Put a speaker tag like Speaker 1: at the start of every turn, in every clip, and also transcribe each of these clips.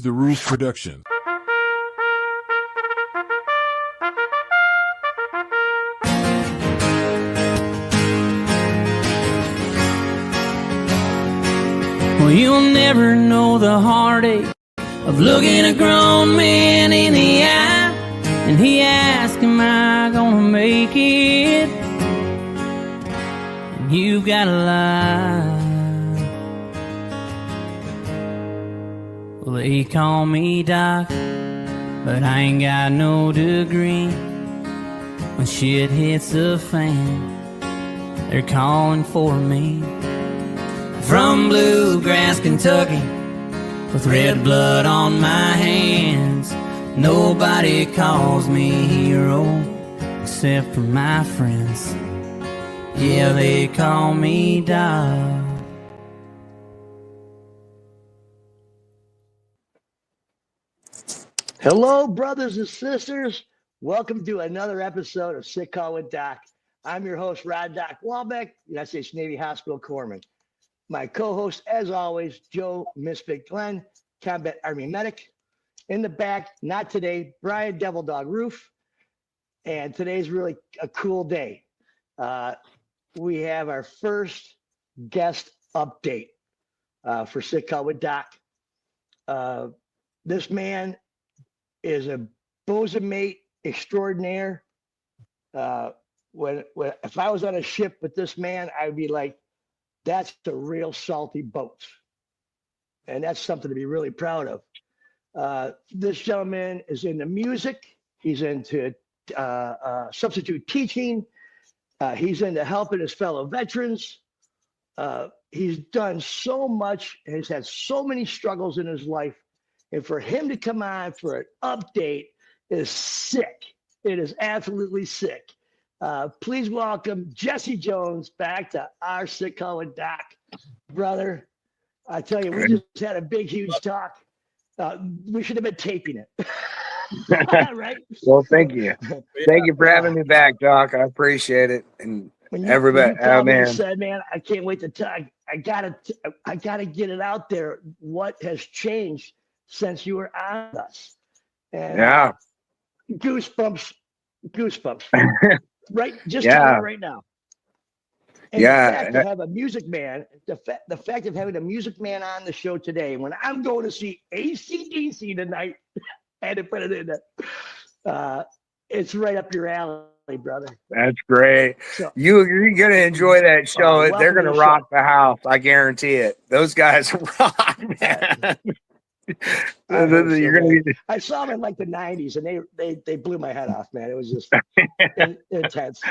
Speaker 1: the Roof production.
Speaker 2: Well, you'll never know the heartache of looking a grown man in the eye, and he asks, am I gonna make it? And you've gotta lie. Well, they call me Doc, but I ain't got no degree. When shit hits the fan, they're calling for me. From bluegrass Kentucky, with red blood on my hands, nobody calls me hero except for my friends. Yeah, they call me Doc.
Speaker 3: Hello, brothers and sisters. Welcome to another episode of Sick Call with Doc. I'm your host, Rod Doc Walbeck, United States Navy Hospital Corpsman. My co-host, as always, Joe Misfit Glenn, Combat Army Medic. In the back, not today, Brian Devil Dog Roof. And today's really a cool day. We have our first guest update for Sick Call with Doc. This man is a bosun mate extraordinaire. If I was on a ship with this man, I'd be like, that's a real salty boat. And that's something to be really proud of. This gentleman is into music. He's into substitute teaching. He's into helping his fellow veterans. He's done so much and has had so many struggles in his life. And for him to come on for an update is sick. It is absolutely sick. Please welcome Jessie Jones back to our Sick Call with Doc. Brother, I tell you, we just had a big, huge talk. We should have been taping it. Right?
Speaker 4: Well, thank you. Thank you for having me back, Doc. I appreciate it. And everybody,
Speaker 3: you said, man, I can't wait to talk. I gotta get it out there. What has changed since you were on us? And
Speaker 4: yeah,
Speaker 3: goosebumps. Right, just
Speaker 4: yeah.
Speaker 3: tell me right now. And
Speaker 4: yeah,
Speaker 3: the fact to have a music man, the fact of having a music man on the show today, when I'm going to see AC/DC tonight, I had to put it in there. It's right up your alley, brother.
Speaker 4: That's great.
Speaker 3: So,
Speaker 4: You're gonna enjoy that show. They're gonna
Speaker 3: the
Speaker 4: rock
Speaker 3: show.
Speaker 4: the house. I guarantee it. Those guys rock, man.
Speaker 3: I saw them in like the 90s, and they blew my head off, man. It was just intense.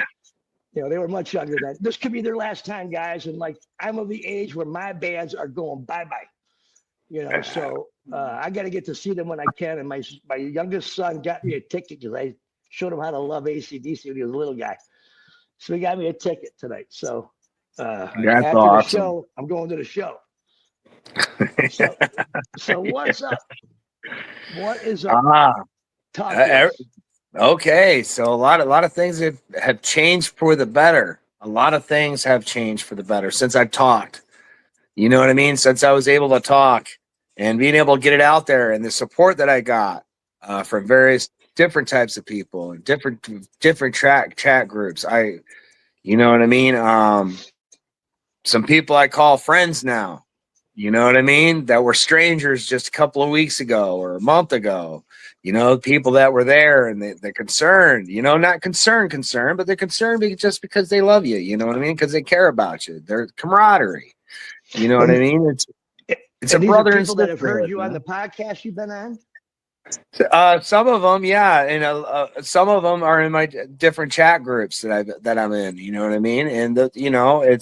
Speaker 3: You know, they were much younger than this. Could be their last time, guys. And like, I'm of the age where my bands are going bye-bye. You know, so I got to get to see them when I can. And my youngest son got me a ticket because I showed him how to love AC/DC when he was a little guy. So he got me a ticket tonight. So after
Speaker 4: awesome.
Speaker 3: the show, I'm going to the show. So what's up? What is up? Talk to us.
Speaker 4: Okay, so a lot of things have changed for the better. A lot of things have changed for the better since I've talked. You know what I mean? Since I was able to talk and being able to get it out there, and the support that I got from various different types of people and different chat groups. You know what I mean? Some people I call friends now. You know what I mean? That were strangers just a couple of weeks ago or a month ago. You know, people that were there and they're concerned, you know, not concerned, but they're concerned just because they love you. You know what I mean? Because they care about you. Their camaraderie. You know what I mean? It's a brother and sister.
Speaker 3: That have heard you on the podcast you've been on?
Speaker 4: Some of them, yeah, and some of them are in my different chat groups that I'm in. You know what I mean? And you know,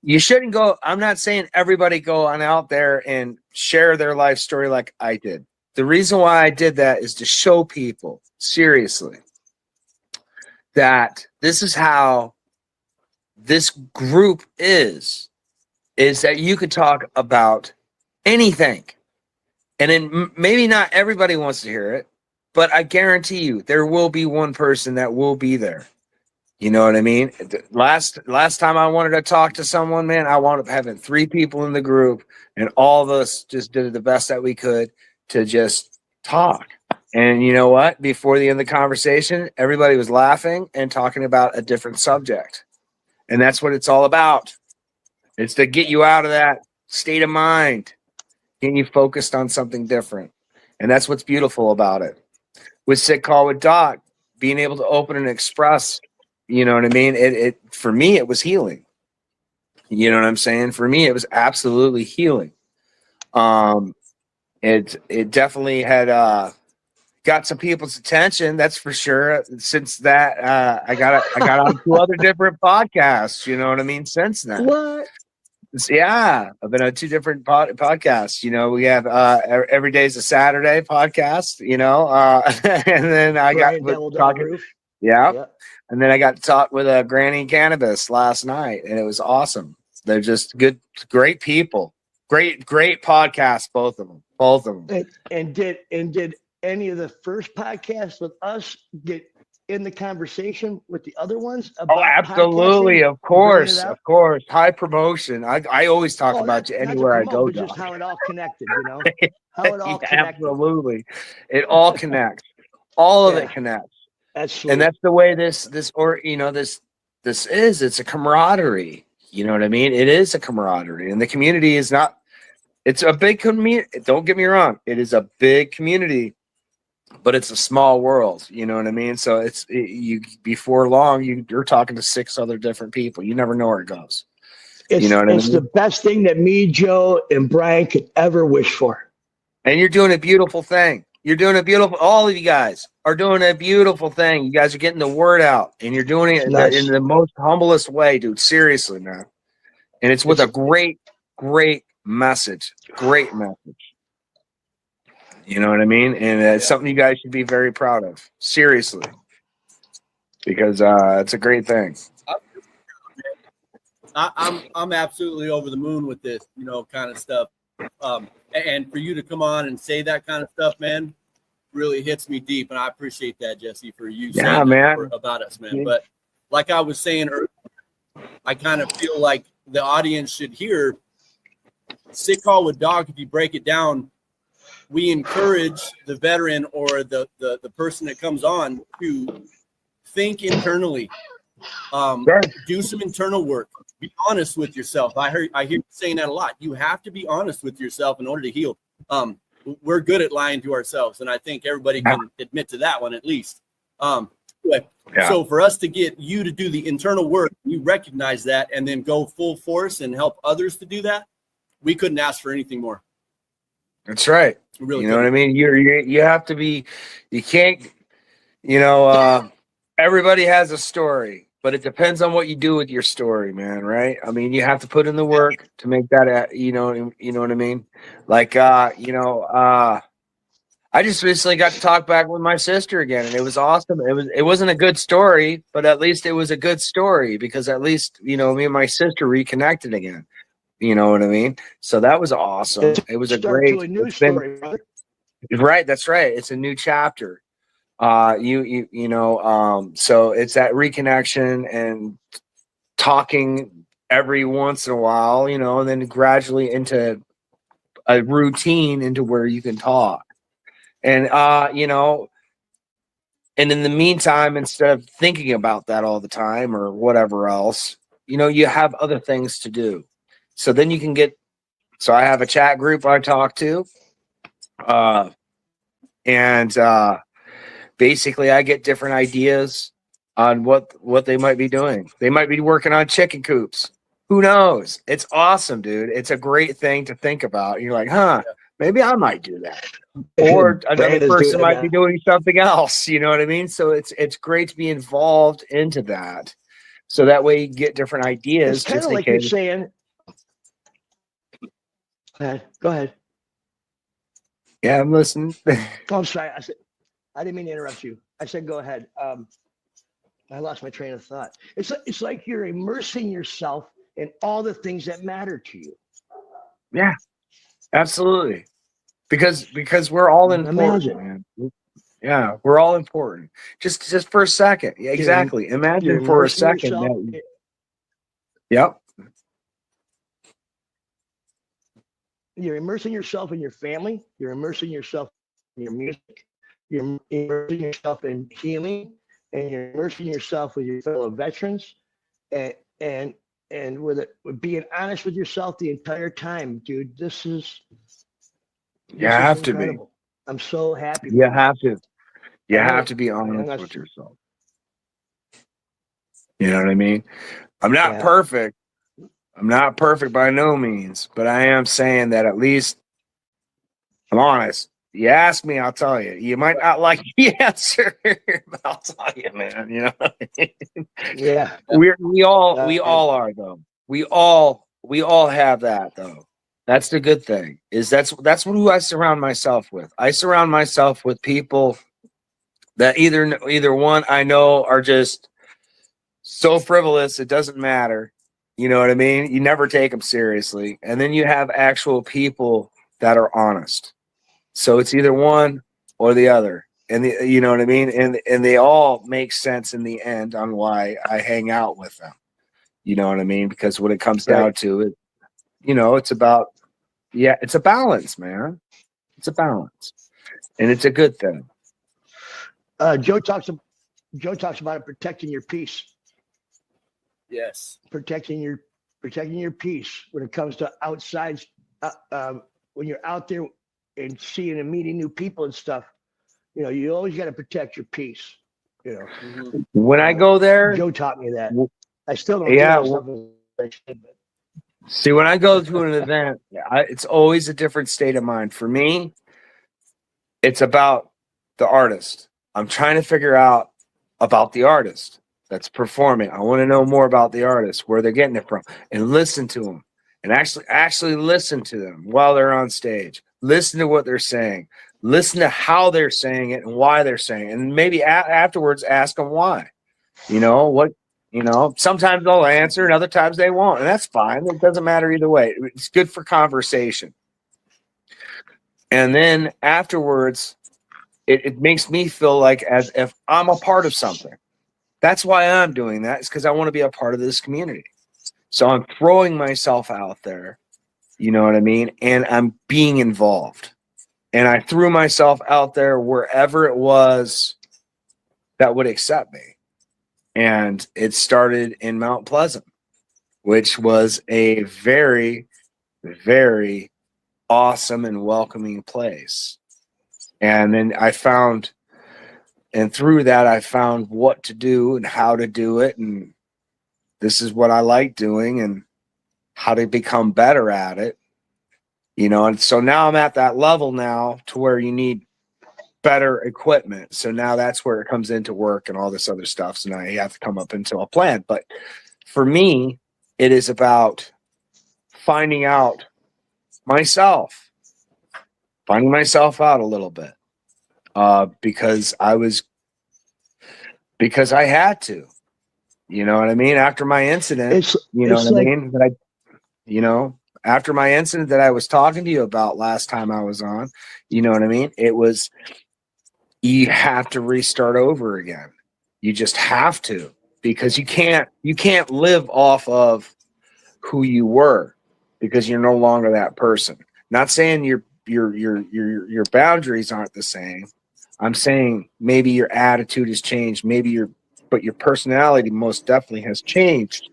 Speaker 4: you shouldn't go. I'm not saying everybody go on out there and share their life story like I did. The reason why I did that is to show people, seriously, that this is how this group is that you could talk about anything. And then maybe not everybody wants to hear it, but I guarantee you there will be one person that will be there. You know what I mean? Last time I wanted to talk to someone, man, I wound up having 3 people in the group, and all of us just did the best that we could to just talk. And you know what? Before the end of the conversation, everybody was laughing and talking about a different subject. And that's what it's all about. It's to get you out of that state of mind, getting you focused on something different. And that's what's beautiful about it. With Sick Call with Doc, being able to open and express, you know what I mean? It for me, it was healing. You know what I'm saying? For me, it was absolutely healing. It definitely had got some people's attention, that's for sure. Since that, I got on 2 other different podcasts. You know what I mean? Since then,
Speaker 3: What?
Speaker 4: yeah, I've been on 2 different podcasts. You know, we have Every Day's a Saturday podcast. You know, and then I
Speaker 3: Brian
Speaker 4: got
Speaker 3: Devil Down
Speaker 4: talking.
Speaker 3: Roof.
Speaker 4: Yeah.
Speaker 3: Yeah.
Speaker 4: And then I got to talk with Granny Cannabis last night, and it was awesome. They're just great people. Great podcasts, both of them.
Speaker 3: And did any of the first podcasts with us get in the conversation with the other ones about
Speaker 4: Oh, absolutely,
Speaker 3: podcasting?
Speaker 4: of course. High promotion. I always talk about you anywhere I go,
Speaker 3: but just
Speaker 4: Doc.
Speaker 3: how it all connected, you know? How it all connected.
Speaker 4: Absolutely. It all connects. All of
Speaker 3: Yeah.
Speaker 4: it connects.
Speaker 3: That's sweet.
Speaker 4: And that's the way this is. It's a camaraderie. You know what I mean? It is a camaraderie, and the community is not. It's a big community. Don't get me wrong. It is a big community, but it's a small world. You know what I mean? So before long, you're talking to 6 other different people. You never know where it goes.
Speaker 3: It's,
Speaker 4: you know what I mean?
Speaker 3: The best thing that me, Joe, and Brian could ever wish for.
Speaker 4: And you're doing a beautiful thing. All of you guys are doing a beautiful thing. You guys are getting the word out, and you're doing it in the most humblest way, dude. Seriously, man. And it's with a great message. Great message. You know what I mean? And it's something you guys should be very proud of. Seriously. Because it's a great thing.
Speaker 1: I'm absolutely over the moon with this, you know, kind of stuff. And for you to come on and say that kind of stuff, man, really hits me deep. And I appreciate that, Jesse, for you saying that about us, man. Yeah. But like I was saying earlier, I kind of feel like the audience should hear Sick Call with Doc. If you break it down, we encourage the veteran or the person that comes on to think internally, do some internal work. Be honest with yourself. I hear you saying that a lot. You have to be honest with yourself in order to heal. We're good at lying to ourselves, and I think everybody can admit to that one at least. So for us to get you to do the internal work, you recognize that, and then go full force and help others to do that, we couldn't ask for anything more.
Speaker 4: That's right.
Speaker 1: Really,
Speaker 4: you know what I mean? You have to be. You can't. You know, everybody has a story. But it depends on what you do with your story, man, right? I mean, you have to put in the work to make that, you know what I mean? Like, I just recently got to talk back with my sister again, and it was awesome. It wasn't a good story, but at least it was a good story because at least, you know, me and my sister reconnected again. You know what I mean? So that was awesome. It was a great
Speaker 3: new story, brother.
Speaker 4: Right, that's right. It's a new chapter. So it's that reconnection and talking every once in a while, you know, and then gradually into a routine into where you can talk. And, you know, and in the meantime, instead of thinking about that all the time or whatever else, you know, you have other things to do. So then you can so I have a chat group I talk to, basically, I get different ideas on what they might be doing. They might be working on chicken coops. Who knows? It's awesome, dude. It's a great thing to think about. You're like, maybe I might do that. Or another person might be doing something else. You know what I mean? So it's great to be involved into that. So that way you get different ideas.
Speaker 3: It's kind of like you're saying. Go ahead.
Speaker 4: Yeah, I'm listening.
Speaker 3: I'm sorry. I didn't mean to interrupt you. I said, go ahead. I lost my train of thought. It's like you're immersing yourself in all the things that matter to you.
Speaker 4: Yeah, absolutely. Because we're all important, man. Yeah, we're all important. Just for a second. Yeah, exactly. Imagine for a second that. Yep.
Speaker 3: You're immersing yourself in your family. You're immersing yourself in your music. You're immersing yourself in healing, and you're immersing yourself with your fellow veterans, and with being honest with yourself the entire time, dude. This is
Speaker 4: have
Speaker 3: incredible. To be. I'm so happy.
Speaker 4: You have to. You have to be honest with yourself. You know what I mean? I'm not perfect. I'm not perfect by no means, but I am saying that at least I'm honest. You ask me, I'll tell you. You might not like the answer, but I'll tell you, man. You know what I mean?
Speaker 3: Yeah.
Speaker 4: We all are though. We all have that though. That's the good thing. Is that's who I surround myself with. I surround myself with people that either one I know are just so frivolous it doesn't matter. You know what I mean? You never take them seriously. And then you have actual people that are honest. So it's either one or the other. And you know what I mean? And they all make sense in the end on why I hang out with them. You know what I mean? Because when it comes down to it, you know, it's about it's a balance, man. It's a balance. And it's a good thing.
Speaker 3: Joe talks about it, protecting your peace.
Speaker 1: Yes.
Speaker 3: Protecting your peace when it comes to outside, when you're out there and seeing and meeting new people and stuff. You know, you always got to protect your peace. You know,
Speaker 4: when I go there,
Speaker 3: Joe taught me that. I still don't.
Speaker 4: See, when I go to an event, it's always a different state of mind. For me, it's about the artist. I'm trying to figure out about the artist that's performing. I want to know more about the artist, where they're getting it from, and listen to them, and actually listen to them while they're on stage. Listen to what they're saying. Listen to how they're saying it and why they're saying it. And maybe afterwards ask them why. You know what? You know, sometimes they'll answer and other times they won't, and that's fine. It doesn't matter either way. It's good for conversation. And then afterwards, it makes me feel like as if I'm a part of something. That's why I'm doing that. It's because I want to be a part of this community. So I'm throwing myself out there, you know what I mean? And I'm being involved. And I threw myself out there wherever it was that would accept me. And it started in Mount Pleasant, which was a very, very awesome and welcoming place. And then through that, I found what to do and how to do it. And this is what I like doing and how to become better at it. You know, and so now I'm at that level now to where you need better equipment. So now that's where it comes into work and all this other stuff. So now you have to come up into a plan. But for me, it is about finding out myself, finding myself out a little bit, because I had to, you know what I mean? After my incident, after my incident that I was talking to you about last time I was on, you know what I mean? It was, you have to restart over again. You just have to, because you can't live off of who you were, because you're no longer that person. Not saying your boundaries aren't the same. I'm saying maybe your attitude has changed, but your personality most definitely has changed.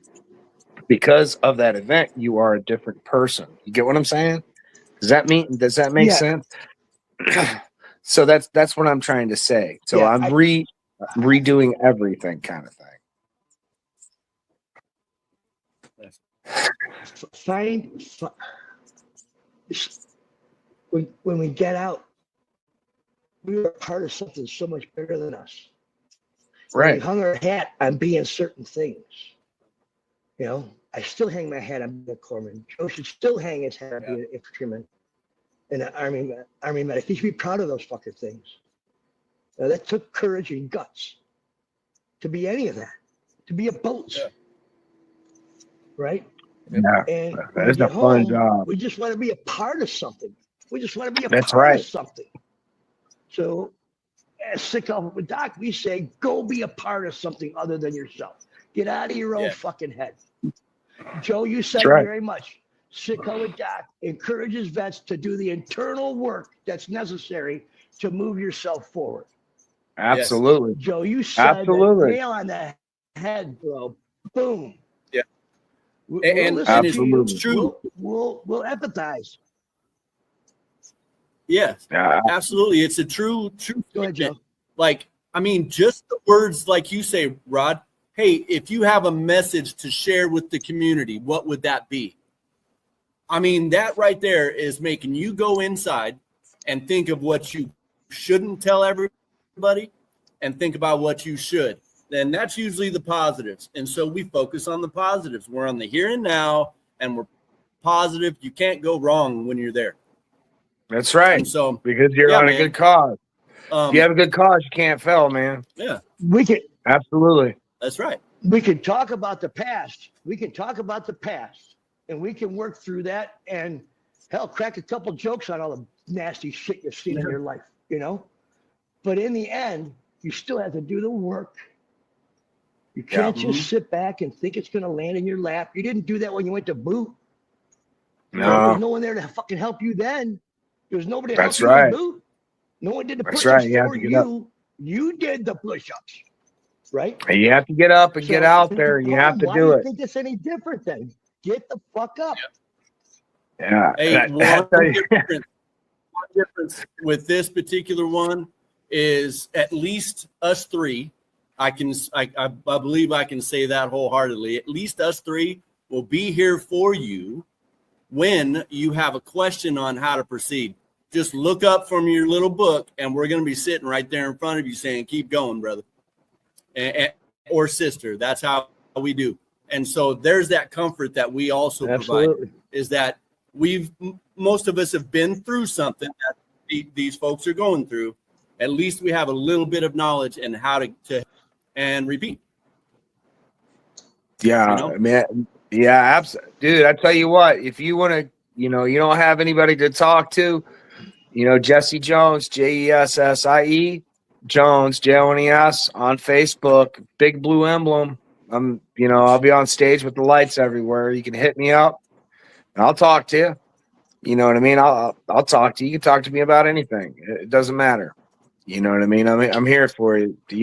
Speaker 4: Because of that event, you are a different person. You get what I'm saying? Does that make sense? So that's what I'm trying to say. So I'm redoing everything kind of thing.
Speaker 3: When we get out, we are part of something so much bigger than us.
Speaker 4: Right.
Speaker 3: We hung our hat on being certain things. You know, I still hang my hat on being a corpsman. Joe should still hang his hat on being an infantryman and an army medic. He should be proud of those fucking things. That took courage and guts to be any of that, to be a boat, right?
Speaker 4: Yeah,
Speaker 3: and
Speaker 4: that is a fun job.
Speaker 3: We just want to be a part of something. We just want to be a
Speaker 4: That's
Speaker 3: part
Speaker 4: right.
Speaker 3: of something. So as Sick Off with Doc, we say, go be a part of something other than yourself. Get out of your own fucking head. Joe, you said it very much. Sick Off with Doc encourages vets to do the internal work that's necessary to move yourself forward.
Speaker 4: Absolutely.
Speaker 3: Yes. Joe, you said the nail on the head, bro. Boom.
Speaker 1: Yeah.
Speaker 3: And
Speaker 4: absolutely.
Speaker 3: It's true. We'll empathize.
Speaker 1: Yes, absolutely. It's a true
Speaker 3: Go ahead, Joe.
Speaker 1: Like, I mean, just the words like you say, Rod. Hey, if you have a message to share with the community, what would that be? I mean, that right there is making you go inside and think of what you shouldn't tell everybody and think about what you should. Then that's usually the positives. And so we focus on the positives. We're on the here and now, and we're positive. You can't go wrong when you're there.
Speaker 4: That's right.
Speaker 1: And so
Speaker 4: because you're on a good cause. If you have a good cause, you can't fail, man.
Speaker 1: Yeah.
Speaker 3: We can
Speaker 4: absolutely.
Speaker 1: That's right.
Speaker 3: We can talk about the past. We can talk about the past, and we can work through that and hell, crack a couple jokes on all the nasty shit you've seen in your life, you know? But in the end, you still have to do the work. You can't just sit back and think it's going to land in your lap. You didn't do that when you went to boot.
Speaker 4: No.
Speaker 3: There's no one there to fucking help you then. There's nobody to
Speaker 4: That's
Speaker 3: help
Speaker 4: right.
Speaker 3: you boot. No one did the push-ups
Speaker 4: right.
Speaker 3: for you. You did the push-ups, right?
Speaker 4: And you have to get up and get out there. You have to do it.
Speaker 3: Why do you think it's any different then? Get the fuck up.
Speaker 4: Yeah.
Speaker 1: Hey, one difference with this particular one is at least us three. I believe I can say that wholeheartedly. At least us three will be here for you when you have a question on how to proceed. Just look up from your little book, and we're going to be sitting right there in front of you saying, keep going, brother or sister. That's how we do. And so there's that comfort that we also provide, is that most of us have been through something that these folks are going through. At least we have a little bit of knowledge and how to and repeat.
Speaker 4: Yeah, you know? Man. Yeah, absolutely. Dude, I tell you what, if you want to, you don't have anybody to talk to, Jessie Jones, Jessie Jones, Jones on Facebook, big blue emblem. I'll be on stage with the lights everywhere. You can hit me up and I'll talk to you. You know what I mean? I'll talk to you. You can talk to me about anything. It doesn't matter. You know what I mean? I'm here for you. If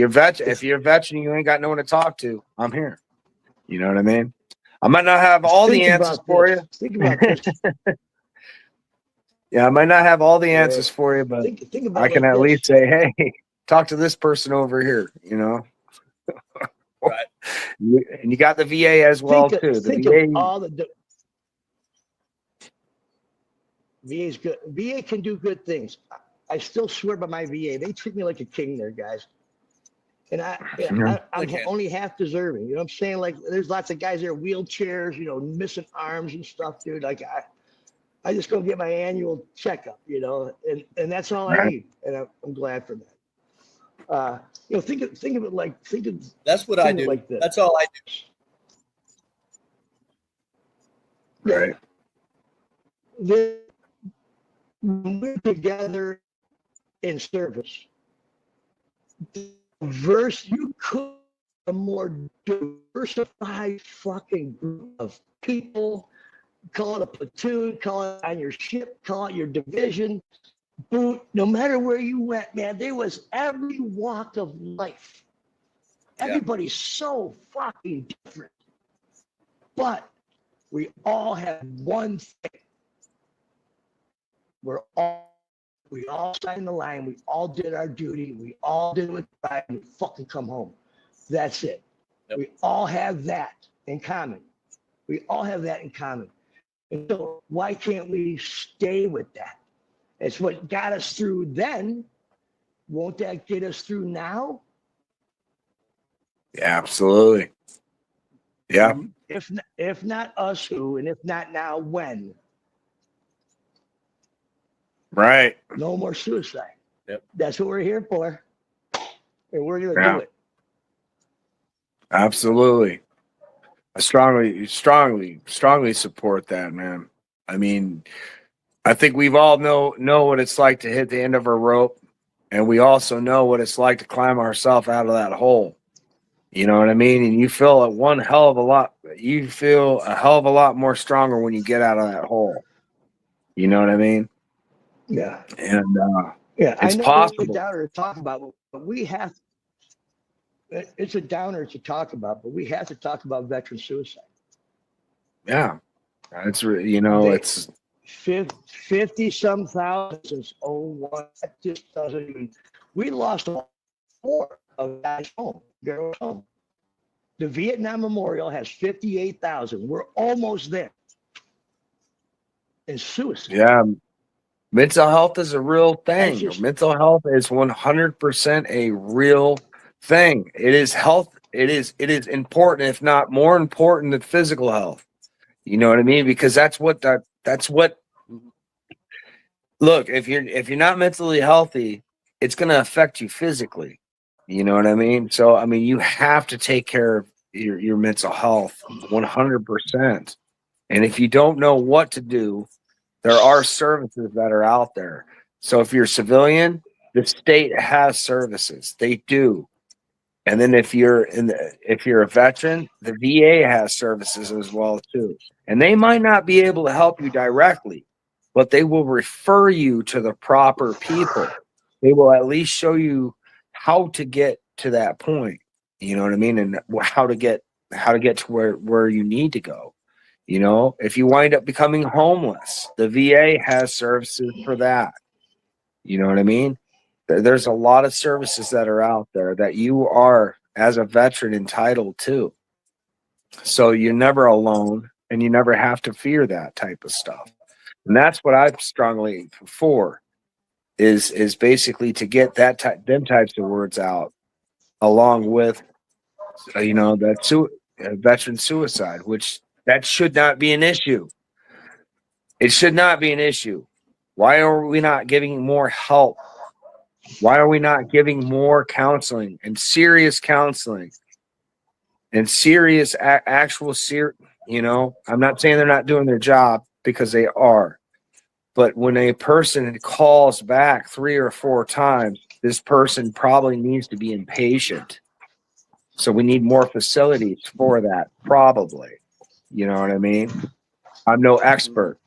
Speaker 4: you're a veteran, you ain't got no one to talk to, I'm here. You know what I mean? I might not have all the answers for you.
Speaker 3: Think about this.
Speaker 4: Yeah, I might not have all the answers for you, but think about I can at least say, hey, talk to this person over here,
Speaker 1: Right.
Speaker 4: And you got the VA as well, too. The VA.
Speaker 3: VA's good. VA can do good things. I still swear by my VA. They treat me like a king there, guys. And I'm only half deserving. You know what I'm saying? Like, there's lots of guys there, wheelchairs, missing arms and stuff, dude. Like, I just go get my annual checkup, and that's all I need. And I'm glad for that. Think of it like,
Speaker 1: that's what I do. Like this. That's all I
Speaker 4: do. Right.
Speaker 3: When we're together in service, you could a more diversified fucking group of people. Call it a platoon, call it on your ship, call it your division, boot, no matter where you went, man, there was every walk of life. Everybody's so fucking different. But we all have one thing. We all signed the line, we all did our duty, we all did it right, and we fucking come home. That's it. Yep. We all have that in common. And so why can't we stay with that? It's what got us through then. Won't that get us through now?
Speaker 4: Yeah, absolutely. Yeah.
Speaker 3: If not us, who? And if not now, when?
Speaker 4: Right.
Speaker 3: No more suicide.
Speaker 1: Yep.
Speaker 3: That's what we're here for. And we're going to do it.
Speaker 4: Absolutely. I strongly support that, man. I mean, I think we've all know what it's like to hit the end of our rope. and we also know what it's like to climb ourselves out of that hole. You know what I mean? And you feel a hell of a lot more stronger when you get out of that hole. You know what I mean?
Speaker 3: Yeah.
Speaker 4: And
Speaker 3: Yeah.
Speaker 4: it's
Speaker 3: I know it's a
Speaker 4: possible.
Speaker 3: downer to talk about, but it's a downer to talk about, but we have to talk about veteran suicide.
Speaker 4: Yeah. It's,
Speaker 3: They,
Speaker 4: it's
Speaker 3: 50 some thousand since 01. That just doesn't even, we lost a war of guys home, girls home. The Vietnam Memorial has 58,000. We're almost there. And suicide.
Speaker 4: yeah. Mental health is a real thing.
Speaker 3: Just,
Speaker 4: Mental health is 100% a real thing. It is health. It is important, if not more important than physical health. You know what I mean? Because that's what look, if you're not mentally healthy, it's going to affect you physically. You know what I mean? So, I mean, you have to take care of your mental health 100%. And if you don't know what to do, there are services that are out there. So if you're a civilian, the state has services. They do. And then if you're a veteran, the VA has services as well too. And they might not be able to help you directly, but they will refer you to the proper people. They will at least show you how to get to that point. You know what I mean? And how to get to where you need to go. You know, if you wind up becoming homeless, the VA has services for that. You know what I mean? There's a lot of services that are out there that you are, as a veteran, entitled to. So you're never alone, and you never have to fear that type of stuff. And that's what I'm strongly for, is basically to get them types of words out, along with veteran suicide, which that should not be an issue. It should not be an issue. Why are we not giving more help? Why are we not giving more counseling and serious counseling and serious actual I'm not saying they're not doing their job, because they are. But when a person calls back 3 or 4 times, this person probably needs to be inpatient. So we need more facilities for that, probably. You know what I mean? I'm no expert,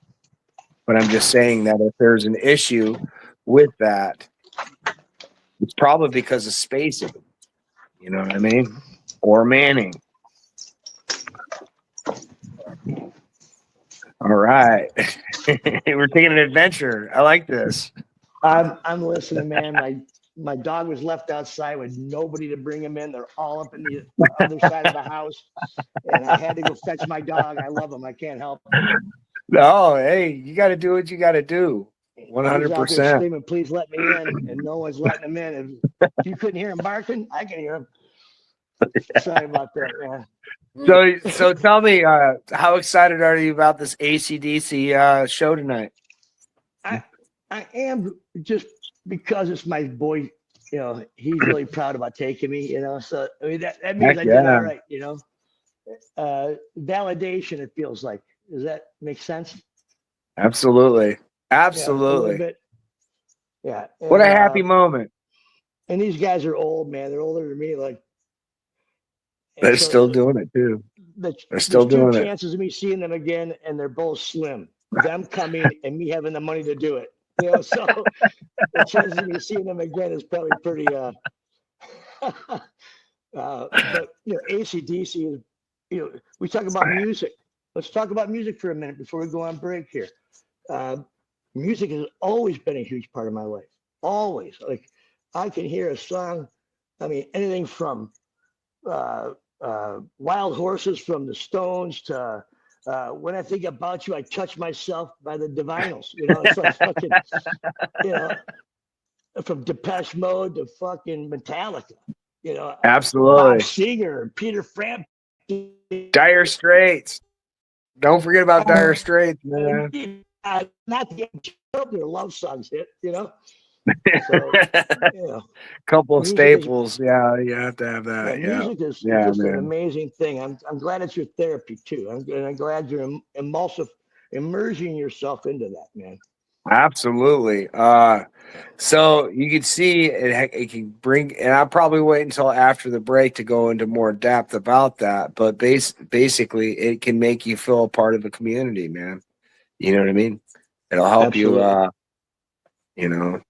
Speaker 4: but I'm just saying that if there's an issue with that, it's probably because of spacing. You know what I mean? Or manning. All right. We're taking an adventure. I like this.
Speaker 3: I'm listening, man. My dog was left outside with nobody to bring him in. They're all up in the other side of the house, and I had to go fetch my dog. I love him. I can't help it.
Speaker 4: No, hey, you got to do what you got to do. 100%.
Speaker 3: He's out there screaming, "Please let me in," and no one's letting him in. If you couldn't hear him barking, I can hear him. Sorry about that, man.
Speaker 4: So tell me, how excited are you about this AC/DC show tonight?
Speaker 3: I am, just because it's my boy. You know, he's really proud about taking me. You know, so I mean that means I did all right. You know, validation. It feels like. Does that make sense?
Speaker 4: Absolutely. Absolutely.
Speaker 3: Yeah. And,
Speaker 4: what a happy moment.
Speaker 3: And these guys are old, man. They're older than me. Like,
Speaker 4: they're still doing it too. They're still doing it.
Speaker 3: There's 2 chances of me seeing them again, and they're both slim. Them coming and me having the money to do it. You know, so the chances of me seeing them again is probably pretty. But you know, AC/DC is. You know, we talk about music. Let's talk about music for a minute before we go on break here. Music has always been a huge part of my life. Always. Like, I can hear a song. I mean, anything from Wild Horses from the Stones to When I Think About You, I Touch Myself by the Divinyls. You know, it's like fucking, you know, from Depeche Mode to fucking Metallica. You know,
Speaker 4: absolutely.
Speaker 3: Bob Seger, Peter Frampton,
Speaker 4: Dire Straits. Don't forget about Dire Straits, man.
Speaker 3: Not to get their love songs hit, you know. So, you know,
Speaker 4: couple of staples. You have to have that.
Speaker 3: Music is just an amazing thing. I'm glad it's your therapy too. I'm glad you're immersing yourself into that, man.
Speaker 4: Absolutely. So you can see it can bring, and I'll probably wait until after the break to go into more depth about that. But basically, it can make you feel a part of the community, man. You know what I mean? It'll help
Speaker 3: Absolutely.
Speaker 4: you.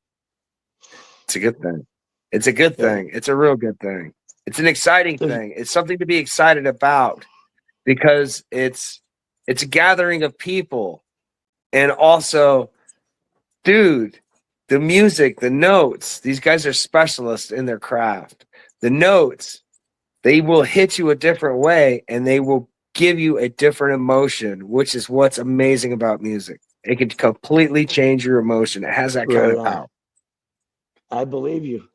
Speaker 4: It's a good thing. It's a good thing. It's a real good thing. It's an exciting thing. It's something to be excited about because it's a gathering of people, and also, dude, the music, the notes, these guys are specialists in their craft. The notes, they will hit you a different way and they will give you a different emotion, which is what's amazing about music. It can completely change your emotion. It has that kind of power.
Speaker 3: I believe you.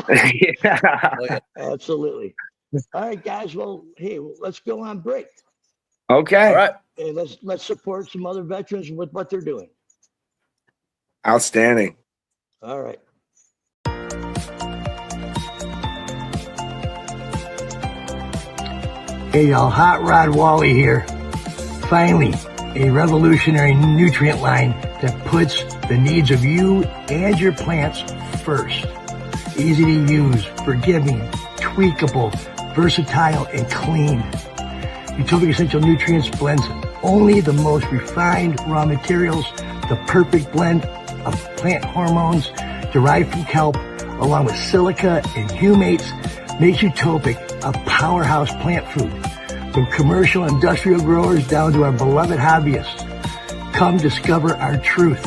Speaker 4: Yeah.
Speaker 3: Absolutely. All right, guys. Well, hey, let's go on break.
Speaker 4: Okay.
Speaker 1: All right.
Speaker 3: And let's support some other veterans with what they're doing.
Speaker 4: Outstanding.
Speaker 3: All right. Hey, y'all. Hot Rod Wally here. Finally, a revolutionary nutrient line that puts the needs of you and your plants first. Easy to use, forgiving, tweakable, versatile, and clean. Utopic Essential Nutrients blends only the most refined raw materials, the perfect blend of plant hormones derived from kelp, along with silica and humates, makes Utopic a powerhouse plant food. From commercial industrial growers down to our beloved hobbyists. Come discover our truth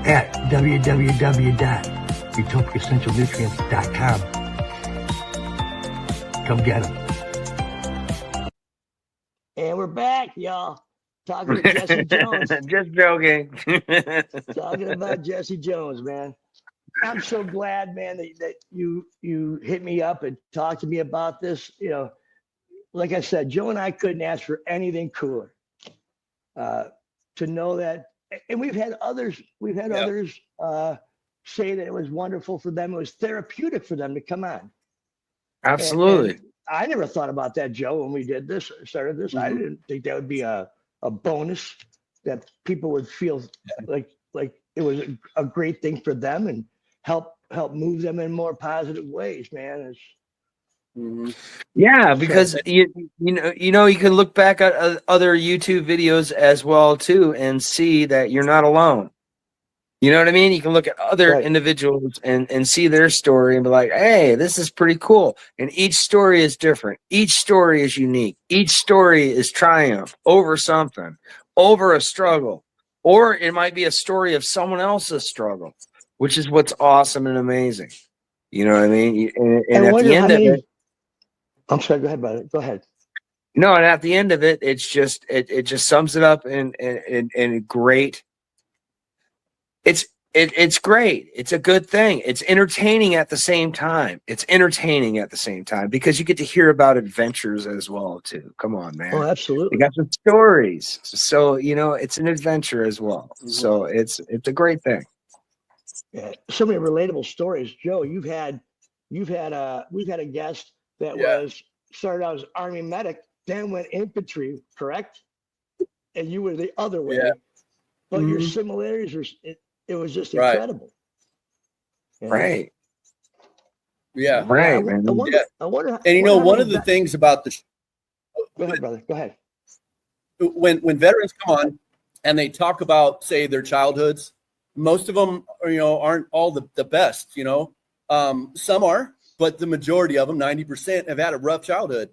Speaker 3: at www.utopicessentialnutrients.com. Come get them. And we're back, y'all. Talking to Jessie Jones.
Speaker 4: Just joking.
Speaker 3: Talking about Jessie Jones, man. I'm so glad, man, that you hit me up and talked to me about this. You know, like I said, Joe and I couldn't ask for anything cooler. To know that, and we've had others say that it was wonderful for them. It was therapeutic for them to come on.
Speaker 4: Absolutely.
Speaker 3: And I never thought about that, Joe, when we did this, started this. I didn't think that would be a bonus, that people would feel like it was a great thing for them and help move them in more positive ways, man.
Speaker 4: Yeah, because you can look back at other YouTube videos as well too and see that you're not alone. You know what I mean? You can look at other individuals and see their story and be like, hey, this is pretty cool. And each story is different. Each story is unique. Each story is triumph over something, over a struggle, or it might be a story of someone else's struggle, which is what's awesome and amazing. You know what I mean? And at the end of it,
Speaker 3: I'm sorry, go ahead, brother. Go ahead.
Speaker 4: No, and at the end of it, it's just it just sums it up in great. It's great. It's a good thing. It's entertaining at the same time. Because you get to hear about adventures as well too. Come on, man.
Speaker 3: Oh, absolutely.
Speaker 4: You got some stories. So, it's an adventure as well. So it's a great thing.
Speaker 3: Yeah, so many relatable stories. Joe, we've had a guest that started out as Army medic, then went infantry, correct? And you were the other way. Yeah. But your similarities were it was just incredible.
Speaker 4: Right.
Speaker 1: Yeah.
Speaker 4: Right.
Speaker 3: I wonder
Speaker 1: and one of the things about the
Speaker 3: go ahead, brother. Go ahead.
Speaker 1: When veterans come on and they talk about, say, their childhoods, most of them aren't all the best, some are, but the majority of them, 90%, have had a rough childhood,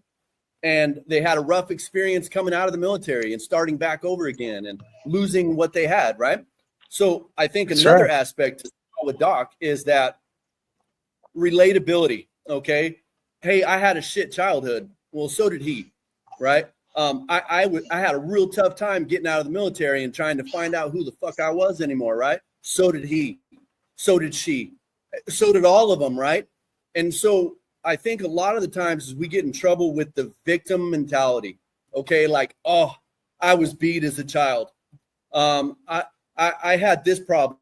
Speaker 1: and they had a rough experience coming out of the military and starting back over again and losing what they had. Right. So I think another aspect with Doc is that relatability. Okay. Hey, I had a shit childhood. Well, so did he. Right. I had a real tough time getting out of the military and trying to find out who the fuck I was anymore. Right. So did he. So did she. So did all of them. Right. And so I think a lot of the times we get in trouble with the victim mentality. Okay. Like, oh, I was beat as a child. I had this problem.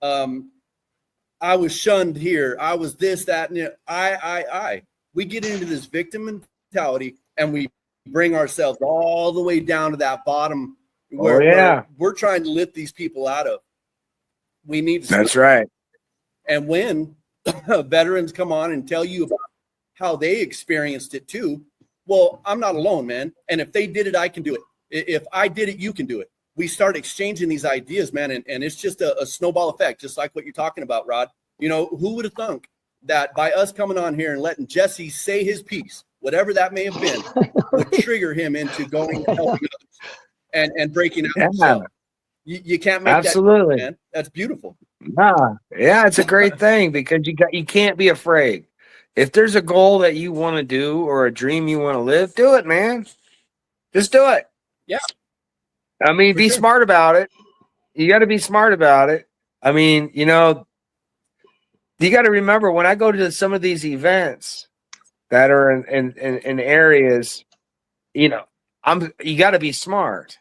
Speaker 1: I was shunned here. I was this, that, and I. We get into this victim mentality and we bring ourselves all the way down to that bottom where we're trying to lift these people out of. We need to.
Speaker 4: That's right.
Speaker 1: And when veterans come on and tell you about how they experienced it too, well, I'm not alone, man. And if they did it, I can do it. If I did it, you can do it. We start exchanging these ideas, man, and it's just a snowball effect, just like what you're talking about, Rod. You know, who would have thunk that by us coming on here and letting Jesse say his piece, whatever that may have been, would trigger him into going and helping others and breaking out himself. You can't make
Speaker 4: absolutely
Speaker 1: that, man. That's beautiful.
Speaker 4: Nah, yeah, it's a great thing because you can't be afraid. If there's a goal that you want to do or a dream you want to live, do it, man. Just do it.
Speaker 1: Yeah.
Speaker 4: I mean, be smart about it. You got to be smart about it. I mean, you know, you got to remember when I go to some of these events that are in areas, you know, you got to be smart.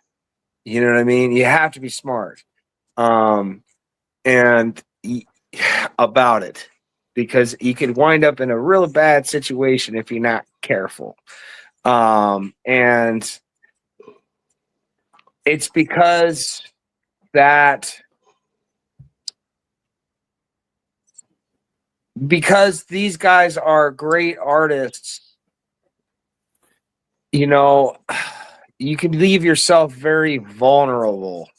Speaker 4: You know what I mean? You have to be smart. And about it, because you could wind up in a real bad situation if you're not careful. And it's because these guys are great artists, you know, you can leave yourself very vulnerable.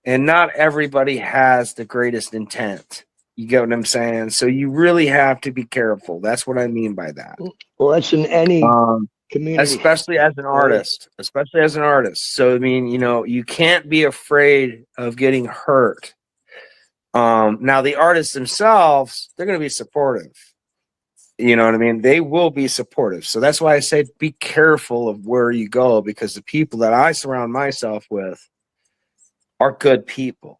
Speaker 4: And not everybody has the greatest intent. You get what I'm saying? So you really have to be careful. That's what I mean by that.
Speaker 3: Well, that's in any community.
Speaker 4: Especially as an artist. Especially as an artist. So, I mean, you know, you can't be afraid of getting hurt. Now, the artists themselves, they're going to be supportive. You know what I mean? They will be supportive. So that's why I say be careful of where you go, because the people that I surround myself with are good people.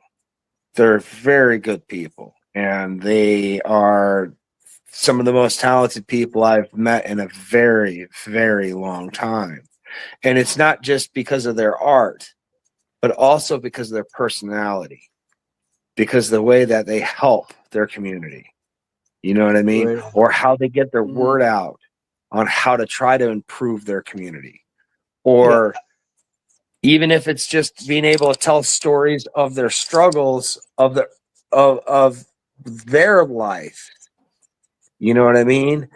Speaker 4: They're very good people, and they are some of the most talented people I've met in a very, very long time. And it's not just because of their art, but also because of their personality, because the way that they help their community, you know what I mean? Right. Or how they get their word out on how to try to improve their community, or even if it's just being able to tell stories of their struggles of their life. You know what I mean?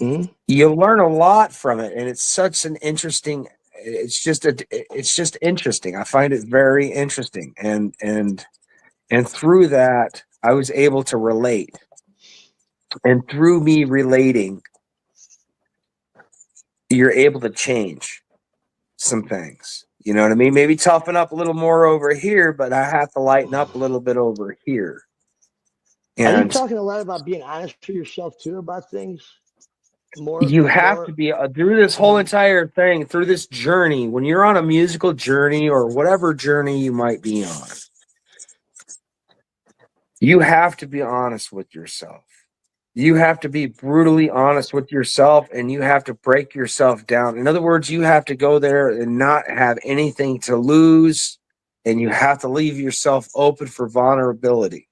Speaker 4: Mm-hmm. You learn a lot from it, and it's such an interesting. It's just interesting. I find it very interesting, and through that, I was able to relate, and through me relating, you're able to change some things. You know what I mean? Maybe toughen up a little more over here, but I have to lighten up a little bit over here. And
Speaker 3: are you talking a lot about being honest with yourself too about things?
Speaker 4: You have to be through this whole entire thing, through this journey, when you're on a musical journey or whatever journey you might be on, you have to be honest with yourself. You have to be brutally honest with yourself, and you have to break yourself down. In other words, you have to go there and not have anything to lose, and you have to leave yourself open for vulnerability.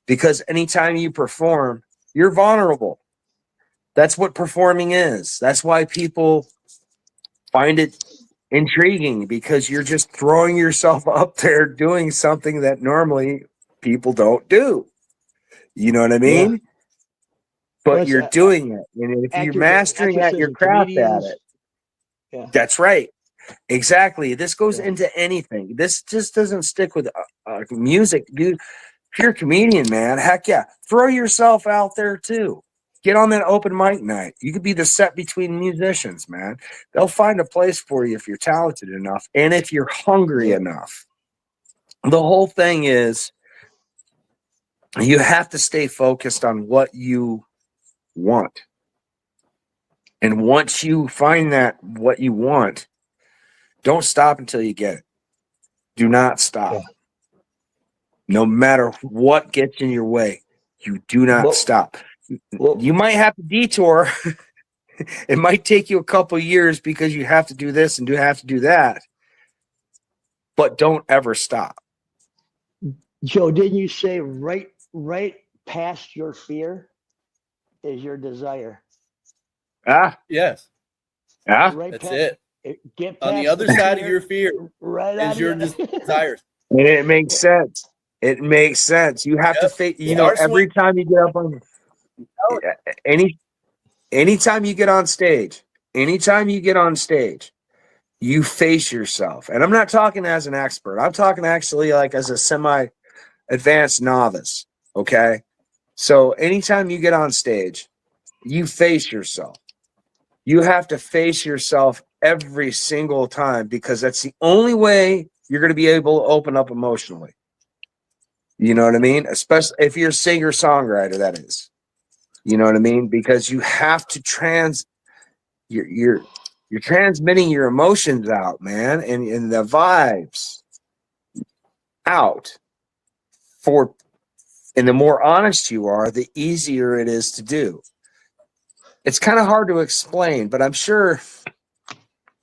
Speaker 4: Because anytime you perform, you're vulnerable. That's what performing is. That's why people find it intriguing, because you're just throwing yourself up there doing something that normally people don't do. You know what I mean? Yeah. But you're doing it. And if you're mastering at your craft at it, that's right. Exactly. This goes into anything. This just doesn't stick with music, dude. If you're a comedian, man, heck yeah. Throw yourself out there too. Get on that open mic night. You could be the set between musicians, man. They'll find a place for you if you're talented enough and if you're hungry enough. The whole thing is you have to stay focused on what you want. And once you find that what you want, don't stop until you get it. Do not stop. Yeah. No matter what gets in your way, you do not stop. You might have to detour. It might take you a couple of years because you have to do this and have to do that. But don't ever stop.
Speaker 3: Joe, didn't you say right past your fear is your desire?
Speaker 1: Yes. That's it.
Speaker 3: Get
Speaker 1: on the other side of your fear is your desires.
Speaker 4: And it makes sense. It makes sense. You have to face, every time you get up on anytime you get on stage, you face yourself. And I'm not talking as an expert. I'm talking actually like as a semi-advanced novice. Okay. So anytime you get on stage, you face yourself. You have to face yourself every single time because that's the only way you're going to be able to open up emotionally. You know what I mean? Especially if you're a singer-songwriter, that is. You know what I mean? Because you have to you're transmitting your emotions out, man, and the vibes out and the more honest you are, the easier it is to do. It's kind of hard to explain, but I'm sure,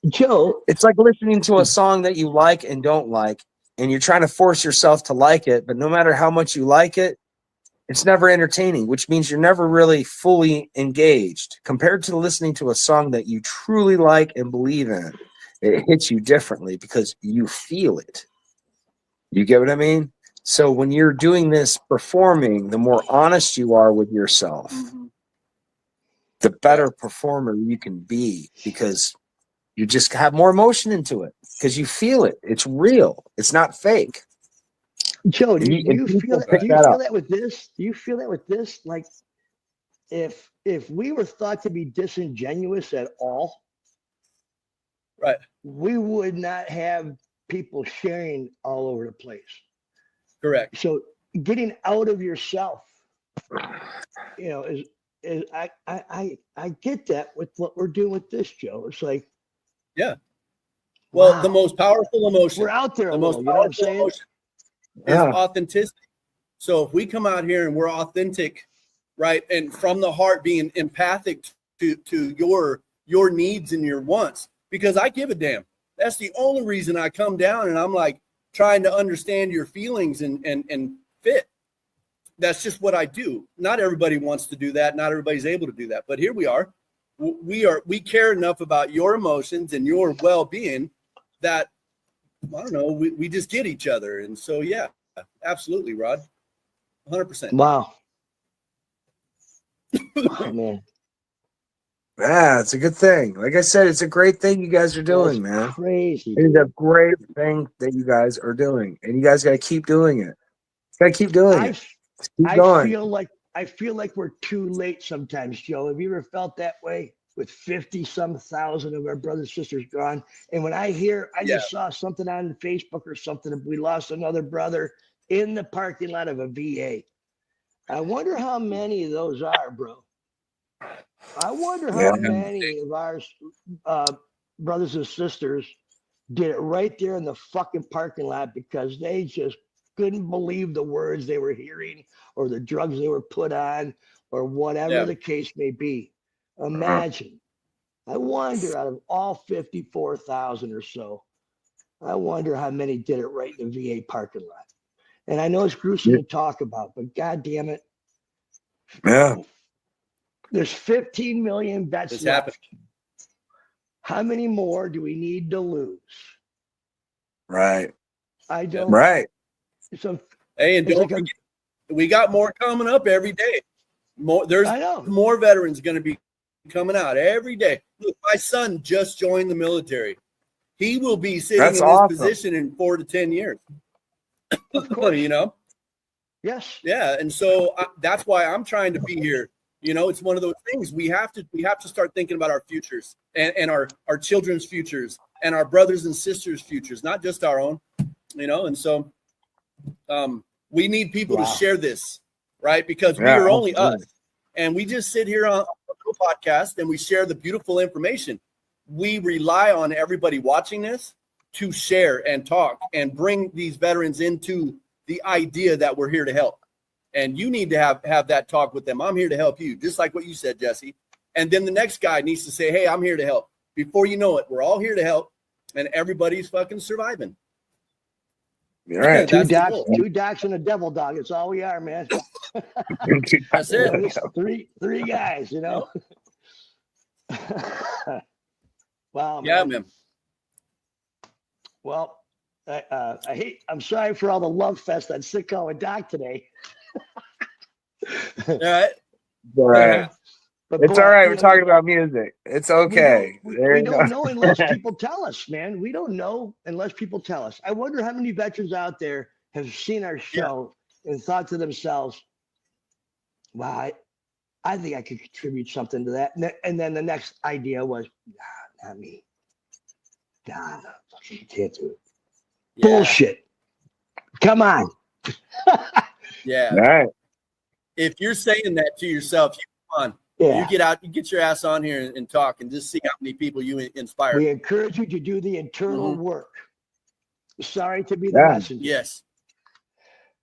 Speaker 3: Joe,
Speaker 4: it's like listening to a song that you like and don't like, and you're trying to force yourself to like it, but no matter how much you like it, it's never entertaining, which means you're never really fully engaged. Compared to listening to a song that you truly like and believe in, it hits you differently because you feel it. You get what I mean? So when you're doing this performing, the more honest you are with yourself, the better performer you can be because you just have more emotion into it because you feel it. It's real. It's not fake.
Speaker 3: Joe, do you feel that with this? Do you feel that with this? Like, if we were thought to be disingenuous at all,
Speaker 1: right,
Speaker 3: we would not have people sharing all over the place.
Speaker 1: Correct.
Speaker 3: So getting out of yourself, is I get that with what we're doing with this, Joe. It's like,
Speaker 1: yeah. Well,
Speaker 3: wow,
Speaker 1: the most powerful emotion.
Speaker 3: We're out there.
Speaker 1: The most powerful emotion is authenticity. So if we come out here and we're authentic, right, and from the heart, being empathic to your needs and your wants, because I give a damn. That's the only reason I come down and I'm like trying to understand your feelings and fit. That's just what I do. Not everybody wants to do that. Not everybody's able to do that. But here we are. We care enough about your emotions and your well-being that, I don't know, we just get each other. And so, yeah, absolutely, Rod. 100%.
Speaker 3: Wow. Oh, man.
Speaker 4: Yeah, it's a good thing. Like I said, it's a great thing you guys are doing, man.
Speaker 3: Crazy.
Speaker 4: It's a great thing that you guys are doing. And you guys got to keep doing it. Got to keep doing it. Keep going.
Speaker 3: I feel like we're too late sometimes, Joe. Have you ever felt that way with 50-some thousand of our brothers and sisters gone? And when I just saw something on Facebook or something, we lost another brother in the parking lot of a VA. I wonder how many of those are, bro. I wonder how many of our brothers and sisters did it right there in the fucking parking lot because they just couldn't believe the words they were hearing or the drugs they were put on or whatever the case may be. Imagine. I wonder, out of all 54,000 or so, I wonder how many did it right in the VA parking lot. And I know it's gruesome to talk about, but God damn it.
Speaker 4: Yeah.
Speaker 3: There's 15 million vets left. How many more do we need to lose?
Speaker 4: Right.
Speaker 3: I don't.
Speaker 4: Right.
Speaker 3: So,
Speaker 1: hey, and don't forget, we got more coming up every day. There's more veterans going to be coming out every day. Look, my son just joined the military. He will be sitting in this position in 4 to 10 years.
Speaker 3: Of course.
Speaker 1: You know?
Speaker 3: Yes.
Speaker 1: Yeah. And so that's why I'm trying to be here. You know, it's one of those things we have to start thinking about our futures and our children's futures and our brothers and sisters' futures, not just our own, you know. And so we need people to share this, right? Because we are only us. And we just sit here on a podcast and we share the beautiful information. We rely on everybody watching this to share and talk and bring these veterans into the idea that we're here to help. And you need to have that talk with them. I'm here to help you, just like what you said, Jesse. And then the next guy needs to say, hey, I'm here to help. Before you know it, we're all here to help, and everybody's fucking surviving.
Speaker 4: All right.
Speaker 3: Two docs and a devil dog. It's all we are, man.
Speaker 1: That's it.
Speaker 3: Three guys, you know. Wow, man.
Speaker 1: Yeah, man.
Speaker 3: Well, I'm sorry for all the love fest on Sitcom with Doc today.
Speaker 1: All right.
Speaker 4: All right.
Speaker 3: But
Speaker 4: It's
Speaker 3: boy,
Speaker 4: all right. We're talking about music. It's okay.
Speaker 3: We don't know unless people tell us, man. We don't know unless people tell us. I wonder how many veterans out there have seen our show and thought to themselves, wow, I think I could contribute something to that. And then the next idea was, nah, not me. Nah, you can't do it. Yeah. Bullshit. Come on.
Speaker 1: Yeah.
Speaker 4: All right.
Speaker 1: If you're saying that to yourself, come on. Yeah. You get your ass on here and talk and just see how many people you inspire.
Speaker 3: We encourage you to do the internal work. Sorry to be the messenger.
Speaker 1: Yes.